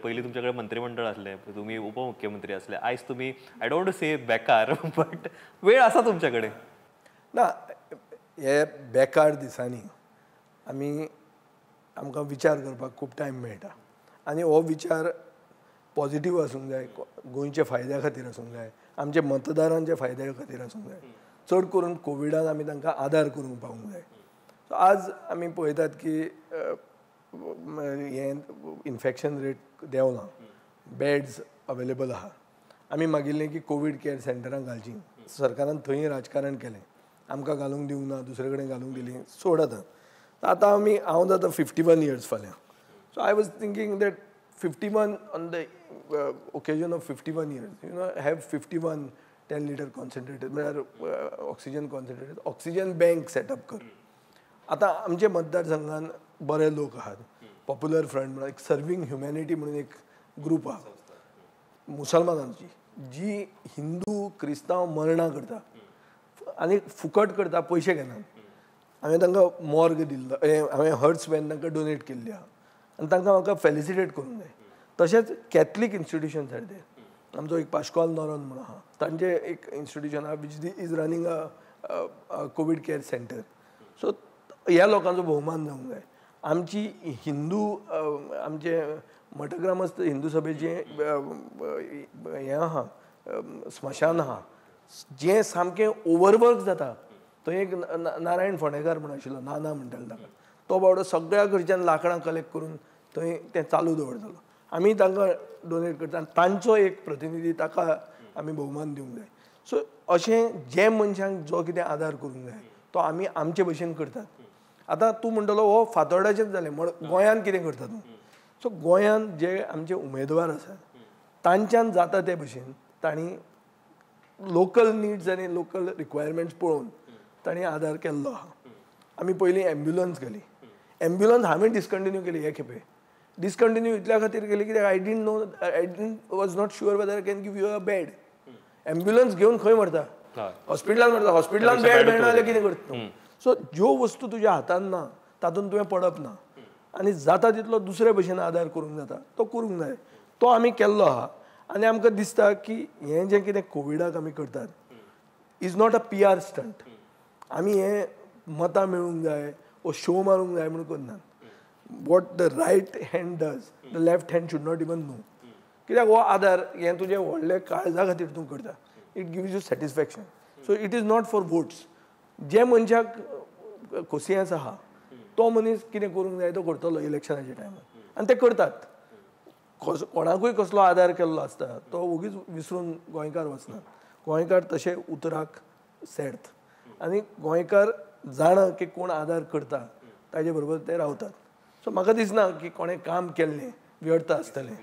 पहिली तुमच्याकडे मंत्रिमंडळ असले, तुम्ही उपमुख्यमंत्री असले, आयज तुम्ही आय डोंट से बेकार बट वेळ आसा तुमच्याकडे. ना हे बेकार दिसांनी आमकां विचार करपाक खूब टायम मेळटा आनी हो विचार पॉझिटीव आसूंक जाय, गोंयच्या फायद्या खातीर आसूंक जाय, आमच्या मतदारांच्या फायद्या खातीर आसूंक जाय. चड करून कोविडान आमी तांकां आदार करूंक पावूंक जाय. सो आज आमी पळयतात की हें इन्फेक्शन रेट देंवना, बेड्स अवेलेबल आहा. आमी मागिल्लें की कोवीड केअर सेंटरां घालचीं, सरकारान थंय राजकारण केलें, आमकां घालूंक दिवंक ना, दुसरे कडेन घालूंक दिलीं, सोड आतां. आतां हांव जाता 51 इयर्स फाल्यां. So I was thinking that 51 on the occasion of 51 years have 51 10 litre concentrated म्हळ्यार oxygen concentrated oxygen bank setup कर. आतां आमच्या मतदारसंघान बरे लोक आहात. पॉप्युलर फ्रंट म्हणून एक सर्विंग ह्युमॅनिटी म्हणून एक ग्रूप आहा मुसलमानांची, जी हिंदू क्रिस्तांव मरणा करता आनी फुकट करता, पयशे घेनात. हांवें तांकां मॉर्ग दिल्लो, हांवें हर्ट्स वॅन तांकां डोनेट केल्ली आहा आनी तांकां म्हाका फेलिसिटेट करूंक जाय. तशेंच कॅथलीक इन्स्टिट्युशन्स आसात ते. आमचो एक पाश्कॉल नॉरन म्हणून आहा, तांचें एक इन्स्टिट्युशन आहा which is running a Covid care centre. So ह्या लोकांचो भोवमान जावंक जाय. आमची हिंदू आमचे मठग्रामस्थ हिंदू सभेचें हें आहा, स्मशान आहा, जें सामकें ओवरवर्क जाता. थंय एक नारायण फोंडेकार म्हणून आशिल्लो, नाना म्हणटाले ताका, तो बावडो सगळ्या कडच्यान लांकडां कलेक्ट करून थंय तें चालू दवरतालो. आमी तांकां डोनेट करता आनी तांचो एक प्रतिनिधी, ताका आमी भोवमान दिवंक जाय. सो अशें जे मनशांक जो कितें आदार करूंक जाय तो आमी आमचे भशेन करतात. आतां तूं म्हणटलो हो फातोर्डाचेंच जालें, गोंयान कितें करता तूं? सो गोंयान जे आमचे उमेदवार आसात तांच्यान जाता ते भशेन तांणी लोकल निड्स आनी लोकल रिक्वायरमेंट्स पळोवन तांणी आदार केल्लो आहा. आमी पयलीं एम्ब्युलन्स केली, एम्ब्युलन्स हांवें डिसकंटिन्यू केली हे खेपे. डिसकंटिन्यू इतल्या खातीर केली कित्याक I was not sure whether I can give you a bed. Ambulance घेवन खंय व्हरता? हॉस्पिटलान व्हरता. हॉस्पिटलान बेड मेळना जाल्यार कितें करता तूं? सो ज्यो वस्तू तुज्या हातान ना तातूंत तुवें पडप ना आनी जाता तितलो दुसरे भशेन आदार करूंक जाता तो करूंक जाय. तो आमी केल्लो आहा आनी आमकां दिसता की हें जें कितें कोविडाक आमी करतात is not a PR stunt. आमी हें मतां मेळूंक जाय वो शो मारूंक जाय म्हणून करनात. What the right hand does the left hand should not even know. कित्याक हो आदार हें तुजें व्हडल्या काळजा खातीर तूं करता. It gives you satisfaction. So it is not for votes. जे मनशाक खोसियेंस आहा तो मनीस कितें करूंक जाय तो करतलो इलेक्शनाच्या टायमार आनी ते करतात. कोणाकूय कसलो आदार केल्लो आसता तो उगीच विसरून गोंयकार वचनात. गोंयकार तशे उतराक सेर्त आनी गोंयकार जाणा की कोण आदार करता ताजे बरोबर ते रावतात. सो म्हाका दिसना की कोणें काम केल्लें व्यर्थ आसतलें.